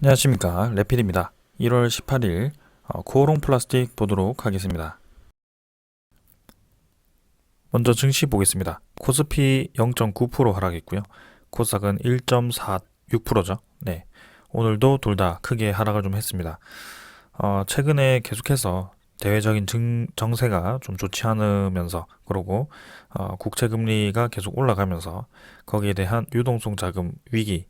안녕하십니까, 레필입니다. 1월 18일 코오롱 플라스틱 보도록 하겠습니다. 먼저 증시 보겠습니다. 코스피 0.9% 하락했고요. 코스닥은 1.46%죠. 네, 오늘도 둘 다 크게 하락을 좀 했습니다. 최근에 계속해서 대외적인 정세가 좀 좋지 않으면서, 그리고 국채 금리가 계속 올라가면서 거기에 대한 유동성 자금 위기,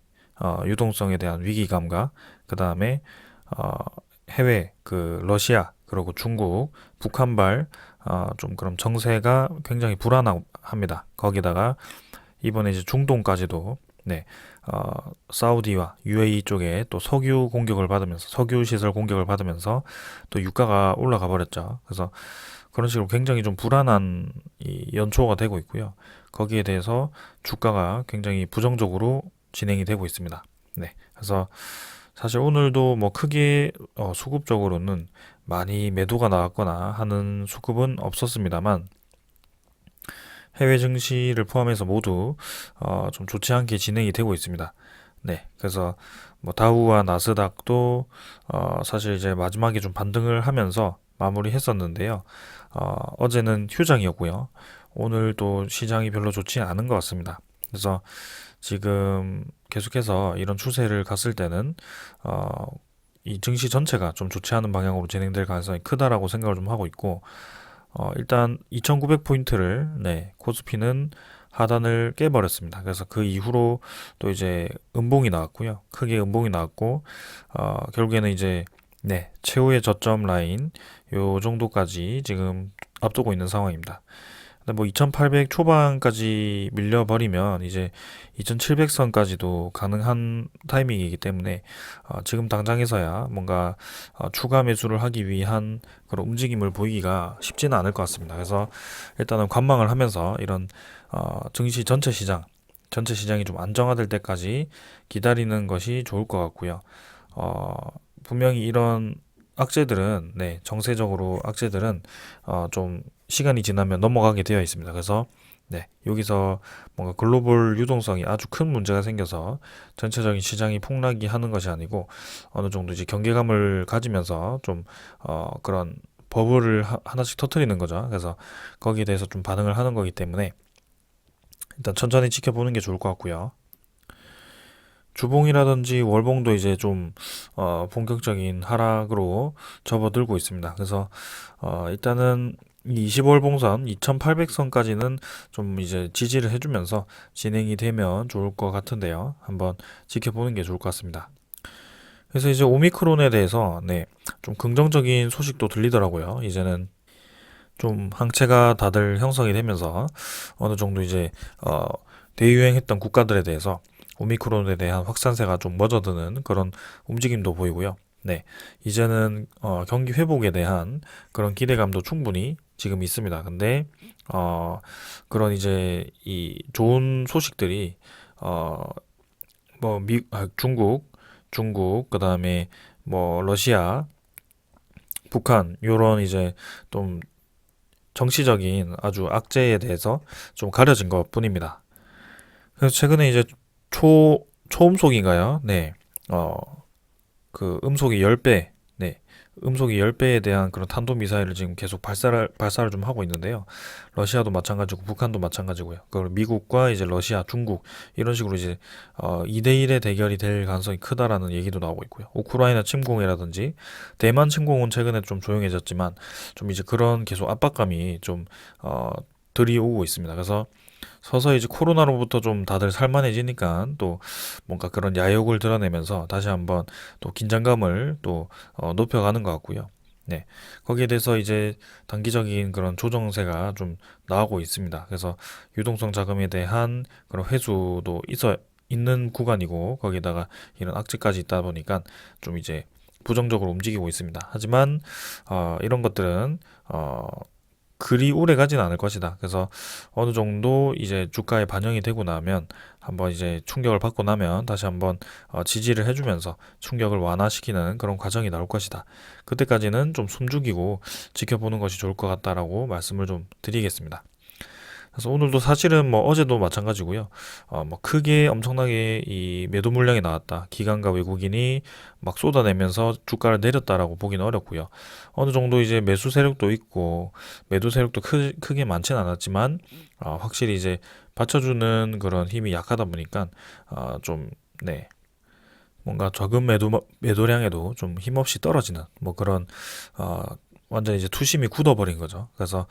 유동성에 대한 위기감과, 그 다음에 해외 러시아, 그리고 중국, 북한발 좀 그런 정세가 굉장히 불안합니다. 거기다가 이번에 이제 중동까지도, 네, 사우디와 UAE 쪽에 또 석유 공격을 받으면서, 석유 시설 공격을 받으면서 또 유가가 올라가 버렸죠. 그래서 그런 식으로 굉장히 좀 불안한 이 연초가 되고 있고요. 거기에 대해서 주가가 굉장히 부정적으로 진행이 되고 있습니다. 네, 그래서 사실 오늘도 뭐 크게 수급적으로는 많이 매도가 나왔거나 하는 수급은 없었습니다만, 해외 증시를 포함해서 모두 좀 좋지 않게 진행이 되고 있습니다. 네, 그래서 뭐 다우와 나스닥도 사실 이제 마지막에 좀 반등을 하면서 마무리했었는데요. 어제는 휴장이었고요. 오늘도 시장이 별로 좋지 않은 것 같습니다. 그래서 지금 계속해서 이런 추세를 갔을 때는 어, 이 증시 전체가 좀 좋지 않은 방향으로 진행될 가능성이 크다라고 생각을 좀 하고 있고, 일단 2900포인트를, 네, 코스피는 하단을 깨버렸습니다. 그래서 그 이후로 또 이제 음봉이 나왔고요. 크게 음봉이 나왔고, 결국에는 이제, 네, 최후의 저점 라인 요 정도까지 지금 앞두고 있는 상황입니다. 근데 뭐 2800 초반까지 밀려버리면 이제 2700선까지도 가능한 타이밍이기 때문에 지금 당장에서야 뭔가 추가 매수를 하기 위한 그런 움직임을 보이기가 쉽지는 않을 것 같습니다. 그래서 일단은 관망을 하면서 이런 증시 전체 시장이 좀 안정화될 때까지 기다리는 것이 좋을 것 같고요. 어, 분명히 이런 악재들은, 네, 정세적으로 악재들은 좀 시간이 지나면 넘어가게 되어 있습니다. 그래서 네, 여기서 뭔가 글로벌 유동성이 아주 큰 문제가 생겨서 전체적인 시장이 폭락이 하는 것이 아니고, 어느 정도 이제 경계감을 가지면서 좀 그런 버블을 하나씩 터트리는 거죠. 그래서 거기에 대해서 좀 반응을 하는 거기 때문에 일단 천천히 지켜보는 게 좋을 것 같고요. 주봉이라든지 월봉도 이제 좀 본격적인 하락으로 접어들고 있습니다. 그래서 일단은 이 25월봉선 2800선까지는 좀 이제 지지를 해주면서 진행이 되면 좋을 것 같은데요. 한번 지켜보는 게 좋을 것 같습니다. 그래서 이제 오미크론에 대해서, 네, 좀 긍정적인 소식도 들리더라고요. 이제는 좀 항체가 다들 형성이 되면서 어느 정도 이제 대유행했던 국가들에 대해서 오미크론에 대한 확산세가 좀 멎어드는 그런 움직임도 보이고요. 네, 이제는 경기 회복에 대한 그런 기대감도 충분히 지금 있습니다. 근데 그런 이제 이 좋은 소식들이 어, 뭐 중국, 그다음에 뭐 러시아, 북한 요런 이제 좀 정치적인 아주 악재에 대해서 좀 가려진 것 뿐입니다. 그래서 최근에 이제 초음속인가요? 네. 어, 음속이 10배, 네. 음속이 10배에 대한 그런 탄도미사일을 지금 계속 발사를 좀 하고 있는데요. 러시아도 마찬가지고, 북한도 마찬가지고요. 그리고 미국과 이제 러시아, 중국, 이런 식으로 이제, 2대1의 대결이 될 가능성이 크다라는 얘기도 나오고 있고요. 우크라이나 침공이라든지, 대만 침공은 최근에 좀 조용해졌지만, 좀 이제 그런 계속 압박감이 좀, 들이오고 있습니다. 그래서 서서히 이제 코로나로부터 좀 다들 살만해지니까 또 뭔가 그런 야욕을 드러내면서 다시 한번 또 긴장감을 또 높여가는 것 같고요. 네, 거기에 대해서 이제 단기적인 그런 조정세가 좀 나오고 있습니다. 그래서 유동성 자금에 대한 그런 회수도 있는 구간이고, 거기다가 이런 악재까지 있다 보니까 좀 이제 부정적으로 움직이고 있습니다. 하지만 이런 것들은 그리 오래 가진 않을 것이다. 그래서 어느 정도 이제 주가에 반영이 되고 나면, 한번 이제 충격을 받고 나면 다시 한번 지지를 해주면서 충격을 완화시키는 그런 과정이 나올 것이다. 그때까지는 좀 숨죽이고 지켜보는 것이 좋을 것 같다라고 말씀을 좀 드리겠습니다. 그래서 오늘도 사실은 뭐 어제도 마찬가지고요. 뭐 크게 엄청나게 이 매도 물량이 나왔다. 기관과 외국인이 막 쏟아내면서 주가를 내렸다라고 보기는 어렵고요. 어느 정도 이제 매수 세력도 있고 매도 세력도 크게 많지는 않았지만 확실히 이제 받쳐주는 그런 힘이 약하다 보니까 좀 네. 뭔가 적은 매도량에도 좀 힘없이 떨어지는 뭐 그런 어, 완전 이제 투심이 굳어버린 거죠. 그래서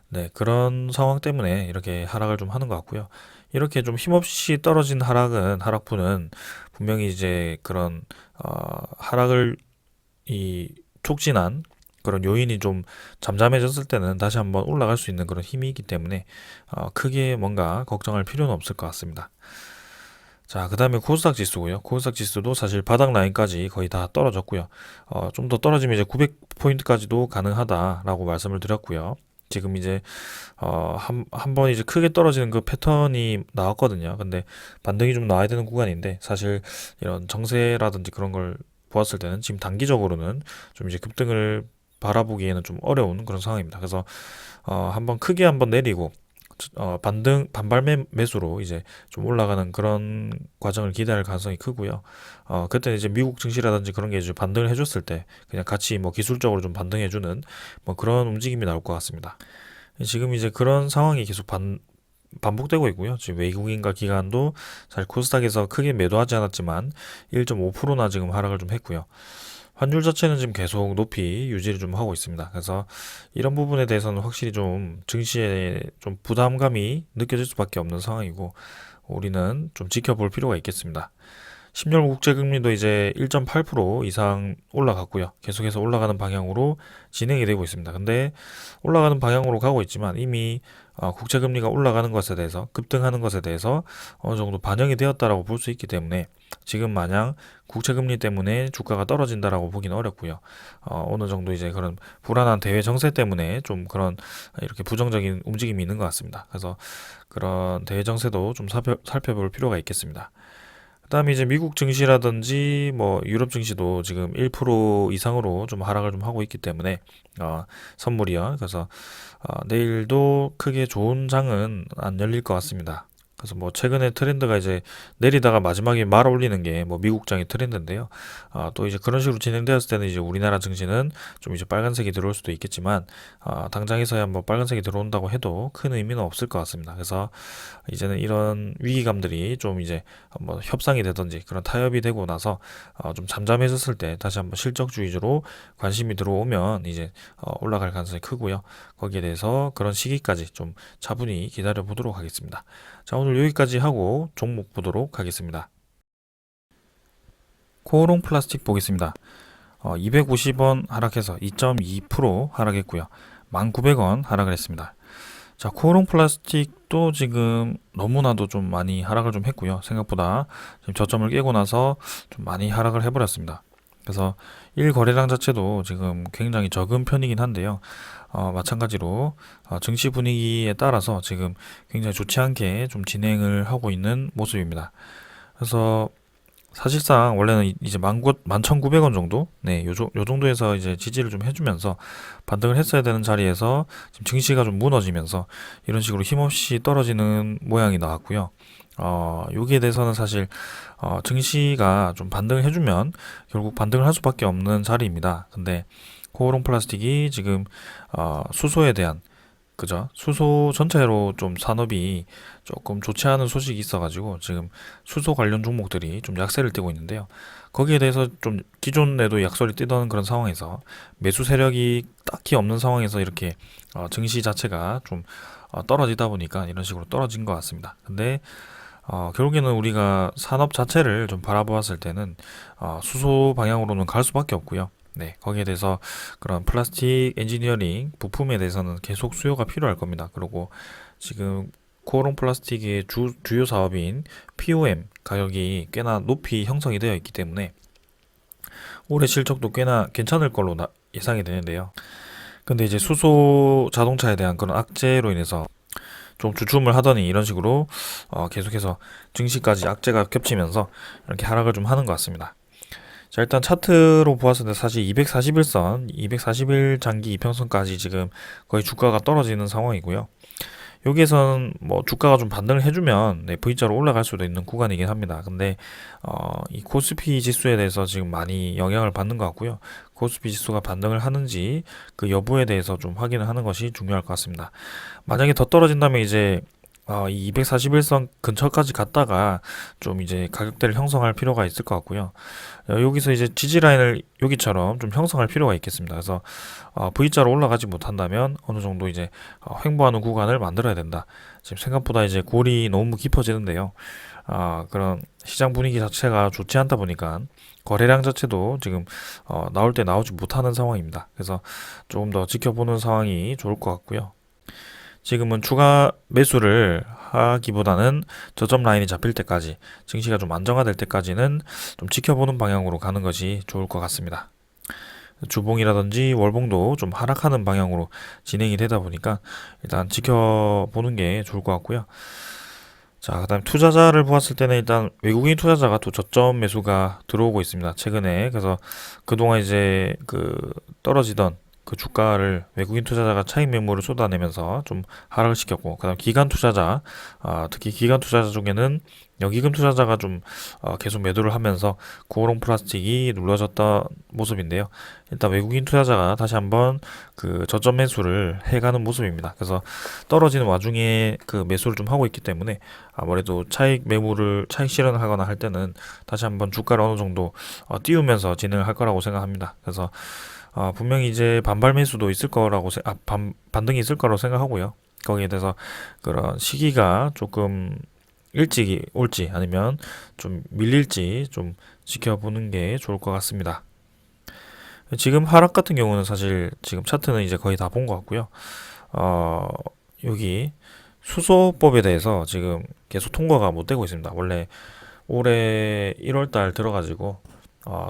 네, 그런 상황 때문에 이렇게 하락을 좀 하는 것 같고요. 이렇게 좀 힘없이 떨어진 하락분은 분명히 이제 그런 하락을 이 촉진한 그런 요인이 좀 잠잠해졌을 때는 다시 한번 올라갈 수 있는 그런 힘이 있기 때문에 크게 뭔가 걱정할 필요는 없을 것 같습니다. 자, 그 다음에 코스닥 지수고요. 코스닥 지수도 사실 바닥 라인까지 거의 다 떨어졌고요. 좀 더 떨어지면 이제 900포인트까지도 가능하다라고 말씀을 드렸고요. 지금 이제 한 번 이제 크게 떨어지는 그 패턴이 나왔거든요. 근데 반등이 좀 나와야 되는 구간인데 사실 이런 정세라든지 그런 걸 보았을 때는 지금 단기적으로는 좀 이제 급등을 바라보기에는 좀 어려운 그런 상황입니다. 그래서 한번 크게 한번 내리고 반발 매수로 이제 좀 올라가는 그런 과정을 기대할 가능성이 크고요. 그때 이제 미국 증시라든지 그런 게 이제 반등을 해줬을 때 그냥 같이 뭐 기술적으로 좀 반등해주는 뭐 그런 움직임이 나올 것 같습니다. 지금 이제 그런 상황이 계속 반복되고 있고요. 지금 외국인과 기관도 사실 코스닥에서 크게 매도하지 않았지만 1.5%나 지금 하락을 좀 했고요. 환율 자체는 지금 계속 높이 유지를 좀 하고 있습니다. 그래서 이런 부분에 대해서는 확실히 좀 증시에 좀 부담감이 느껴질 수밖에 없는 상황이고 우리는 좀 지켜볼 필요가 있겠습니다. 10년 국제금리도 이제 1.8% 이상 올라갔고요. 계속해서 올라가는 방향으로 진행이 되고 있습니다. 근데 올라가는 방향으로 가고 있지만 이미 국제금리가 올라가는 것에 대해서 급등하는 것에 대해서 어느 정도 반영이 되었다라고 볼 수 있기 때문에 지금 마냥 국채금리 때문에 주가가 떨어진다라고 보기는 어렵고요. 어느 정도 이제 그런 불안한 대외 정세 때문에 좀 그런 이렇게 부정적인 움직임이 있는 것 같습니다. 그래서 그런 대외 정세도 좀 살펴볼 필요가 있겠습니다. 그다음에 이제 미국 증시라든지 뭐 유럽 증시도 지금 1% 이상으로 좀 하락을 좀 하고 있기 때문에 선물이요. 그래서 내일도 크게 좋은 장은 안 열릴 것 같습니다. 그래서 뭐 최근에 트렌드가 이제 내리다가 마지막에 말 올리는 게 뭐 미국장의 트렌드인데요. 또 이제 그런 식으로 진행되었을 때는 이제 우리나라 증시는 좀 이제 빨간색이 들어올 수도 있겠지만 당장에서야 뭐 빨간색이 들어온다고 해도 큰 의미는 없을 것 같습니다. 그래서 이제는 이런 위기감들이 좀 이제 뭐 협상이 되든지 그런 타협이 되고 나서 좀 잠잠해졌을 때 다시 한번 실적주 위주로 관심이 들어오면 이제 올라갈 가능성이 크고요. 거기에 대해서 그런 시기까지 좀 차분히 기다려 보도록 하겠습니다. 자, 오늘 여기까지 하고 종목 보도록 하겠습니다. 코오롱 플라스틱 보겠습니다. 250원 하락해서 2.2% 하락했고요. 1,900원 하락을 했습니다. 자, 코오롱 플라스틱도 지금 너무나도 좀 많이 하락을 좀 했고요. 생각보다 지금 저점을 깨고 나서 좀 많이 하락을 해버렸습니다. 그래서 1거래량 자체도 지금 굉장히 적은 편이긴 한데요. 마찬가지로 증시 분위기에 따라서 지금 굉장히 좋지 않게 좀 진행을 하고 있는 모습입니다. 그래서 사실상 원래는 이제 11,900원 정도? 네, 요 정도에서 이제 지지를 좀 해주면서 반등을 했어야 되는 자리에서 지금 증시가 좀 무너지면서 이런 식으로 힘없이 떨어지는 모양이 나왔고요. 여기에 대해서는 사실, 증시가 좀 반등을 해주면 결국 반등을 할 수밖에 없는 자리입니다. 근데 코오롱 플라스틱이 지금, 수소에 대한 그죠? 수소 전체로 좀 산업이 조금 좋지 않은 소식이 있어가지고 지금 수소 관련 종목들이 좀 약세를 띠고 있는데요. 거기에 대해서 좀 기존에도 약세를 띠던 그런 상황에서 매수 세력이 딱히 없는 상황에서 이렇게 증시 자체가 좀 떨어지다 보니까 이런 식으로 떨어진 것 같습니다. 근데 결국에는 우리가 산업 자체를 좀 바라보았을 때는 수소 방향으로는 갈 수밖에 없고요. 네, 거기에 대해서 그런 플라스틱 엔지니어링 부품에 대해서는 계속 수요가 필요할 겁니다. 그리고 지금 코오롱 플라스틱의 주요 사업인 POM 가격이 꽤나 높이 형성이 되어 있기 때문에 올해 실적도 꽤나 괜찮을 걸로 예상이 되는데요. 근데 이제 수소 자동차에 대한 그런 악재로 인해서 좀 주춤을 하더니 이런 식으로 계속해서 증시까지 악재가 겹치면서 이렇게 하락을 좀 하는 것 같습니다. 자, 일단 차트로 보았을 때 사실 241선, 241 장기 이평선까지 지금 거의 주가가 떨어지는 상황이고요. 여기에선 뭐 주가가 좀 반등을 해주면 네, V자로 올라갈 수도 있는 구간이긴 합니다. 근데 이 코스피 지수에 대해서 지금 많이 영향을 받는 것 같고요. 코스피 지수가 반등을 하는지 그 여부에 대해서 좀 확인을 하는 것이 중요할 것 같습니다. 만약에 더 떨어진다면 이제 이 241선 근처까지 갔다가 좀 이제 가격대를 형성할 필요가 있을 것 같고요. 여기서 이제 지지 라인을 여기처럼 좀 형성할 필요가 있겠습니다. 그래서 V자로 올라가지 못한다면 어느 정도 이제 횡보하는 구간을 만들어야 된다. 지금 생각보다 이제 골이 너무 깊어지는데요. 그런 시장 분위기 자체가 좋지 않다 보니까 거래량 자체도 지금 나올 때 나오지 못하는 상황입니다. 그래서 조금 더 지켜보는 상황이 좋을 것 같고요. 지금은 추가 매수를 하기보다는 저점 라인이 잡힐 때까지 증시가 좀 안정화될 때까지는 좀 지켜보는 방향으로 가는 것이 좋을 것 같습니다. 주봉이라든지 월봉도 좀 하락하는 방향으로 진행이 되다 보니까 일단 지켜보는 게 좋을 것 같고요. 자, 그다음 투자자를 보았을 때는 일단 외국인 투자자가 또 저점 매수가 들어오고 있습니다. 최근에. 그래서 그동안 이제 그 떨어지던 그 주가를 외국인 투자자가 차익 매물을 쏟아내면서 좀 하락을 시켰고, 그다음 기관 투자자, 특히 기관 투자자 중에는 연기금 투자자가 좀 계속 매도를 하면서 고long 플라스틱이 눌러졌던 모습인데요. 일단 외국인 투자자가 다시 한번 그 저점 매수를 해가는 모습입니다. 그래서 떨어지는 와중에 그 매수를 좀 하고 있기 때문에 아무래도 차익 매물을 차익 실현을 하거나 할 때는 다시 한번 주가를 어느 정도 띄우면서 진행을 할 거라고 생각합니다. 그래서 분명히 이제 반발 매수도 있을 거라고 반등이 있을 거라고 생각하고요. 거기에 대해서 그런 시기가 조금 일찍이 올지 아니면 좀 밀릴지 좀 지켜보는 게 좋을 것 같습니다. 지금 하락 같은 경우는 사실 지금 차트는 이제 거의 다 본 것 같고요. 여기 수소법에 대해서 지금 계속 통과가 못 되고 있습니다. 원래 올해 1월 달 들어가지고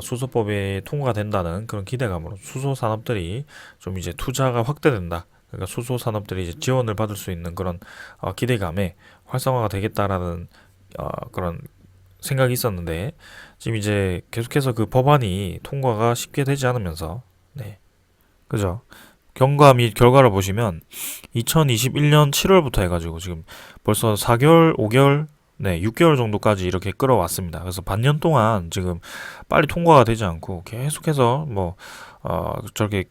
수소법이 통과된다는 그런 기대감으로 수소 산업들이 좀 이제 투자가 확대된다. 그러니까 수소 산업들이 이제 지원을 받을 수 있는 그런 기대감에 활성화가 되겠다라는 그런 생각이 있었는데 지금 이제 계속해서 그 법안이 통과가 쉽게 되지 않으면서 네, 그죠? 경과 및 결과를 보시면 2021년 7월부터 해가지고 지금 벌써 4개월, 5개월, 네, 6개월 정도까지 이렇게 끌어왔습니다. 그래서 반년 동안 지금 빨리 통과가 되지 않고 계속해서 뭐, 저렇게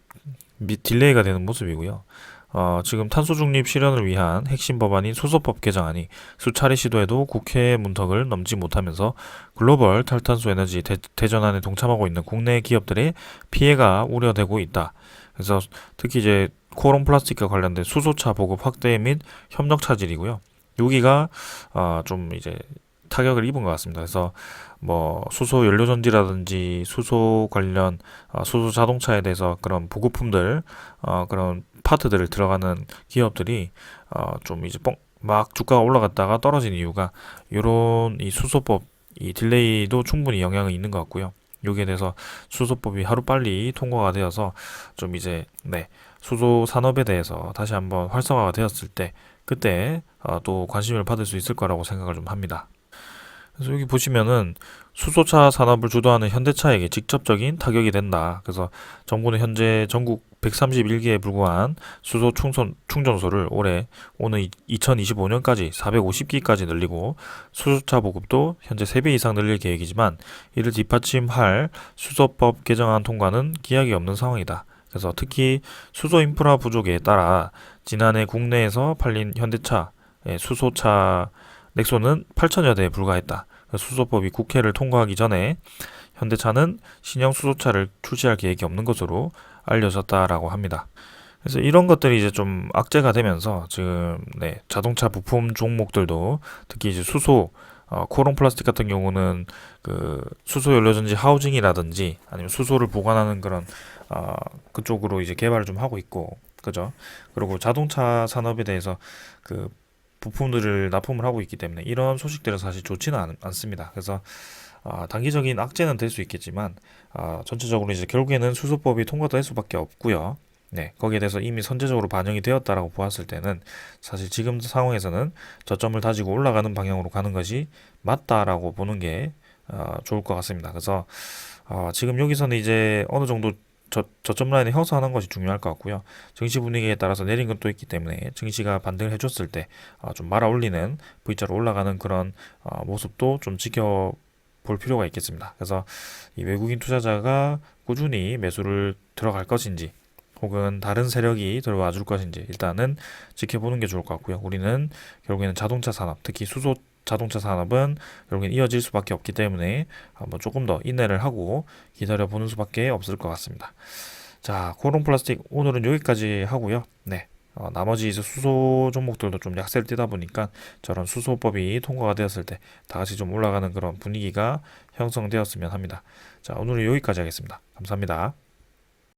딜레이가 되는 모습이고요. 지금 탄소 중립 실현을 위한 핵심 법안인 수소법 개정안이 수차례 시도해도 국회 문턱을 넘지 못하면서 글로벌 탈탄소 에너지 대전환에 동참하고 있는 국내 기업들의 피해가 우려되고 있다. 그래서 특히 이제 코오롱 플라스틱과 관련된 수소차 보급 확대 및 협력 차질이고요. 여기가 좀 이제 타격을 입은 것 같습니다. 그래서 뭐 수소 연료전지라든지 수소 관련 수소 자동차에 대해서 그런 보급품들 그런 파트들을 들어가는 기업들이 좀 이제 막 주가가 올라갔다가 떨어진 이유가 요런 이 수소법 이 딜레이도 충분히 영향이 있는 것 같고요. 여기에 대해서 수소법이 하루빨리 통과가 되어서 좀 이제 네 수소 산업에 대해서 다시 한번 활성화가 되었을 때 그때 또 관심을 받을 수 있을 거라고 생각을 좀 합니다. 그래서 여기 보시면은 수소차 산업을 주도하는 현대차에게 직접적인 타격이 된다. 그래서 정부는 현재 전국 131개에 불과한 수소 충전소를 오는 2025년까지 450기까지 늘리고 수소차 보급도 현재 3배 이상 늘릴 계획이지만 이를 뒷받침할 수소법 개정안 통과는 기약이 없는 상황이다. 그래서 특히 수소 인프라 부족에 따라 지난해 국내에서 팔린 현대차 수소차 넥소는 8천여 대에 불과했다. 수소법이 국회를 통과하기 전에 현대차는 신형 수소차를 출시할 계획이 없는 것으로 알려졌다라고 합니다. 그래서 이런 것들이 이제 좀 악재가 되면서 지금 네, 자동차 부품 종목들도 특히 이제 수소 코롱 플라스틱 같은 경우는 그 수소 연료전지 하우징이라든지 아니면 수소를 보관하는 그런 그쪽으로 이제 개발을 좀 하고 있고 그죠? 그리고 자동차 산업에 대해서 그 부품들을 납품을 하고 있기 때문에 이런 소식들은 사실 좋지는 않습니다. 그래서 단기적인 악재는 될 수 있겠지만 전체적으로 이제 결국에는 수소법이 통과될 수밖에 없고요. 네, 거기에 대해서 이미 선제적으로 반영이 되었다라고 보았을 때는 사실 지금 상황에서는 저점을 다지고 올라가는 방향으로 가는 것이 맞다라고 보는 게 좋을 것 같습니다. 그래서 지금 여기서는 이제 어느 정도 저점 라인을 형성하는 것이 중요할 것 같고요. 증시 분위기에 따라서 내린 건 또 있기 때문에 증시가 반등을 해줬을 때 좀 말아 올리는 V자로 올라가는 그런 모습도 좀 지켜볼 필요가 있겠습니다. 그래서 이 외국인 투자자가 꾸준히 매수를 들어갈 것인지 혹은 다른 세력이 들어와 줄 것인지 일단은 지켜보는 게 좋을 것 같고요. 우리는 결국에는 자동차 산업, 특히 수소 자동차 산업은 결국엔 이어질 수밖에 없기 때문에 한번 조금 더 인내를 하고 기다려 보는 수밖에 없을 것 같습니다. 자, 코론 플라스틱 오늘은 여기까지 하고요. 네. 나머지 이제 수소 종목들도 좀 약세를 띠다 보니까 저런 수소법이 통과가 되었을 때 다 같이 좀 올라가는 그런 분위기가 형성되었으면 합니다. 자, 오늘은 여기까지 하겠습니다. 감사합니다.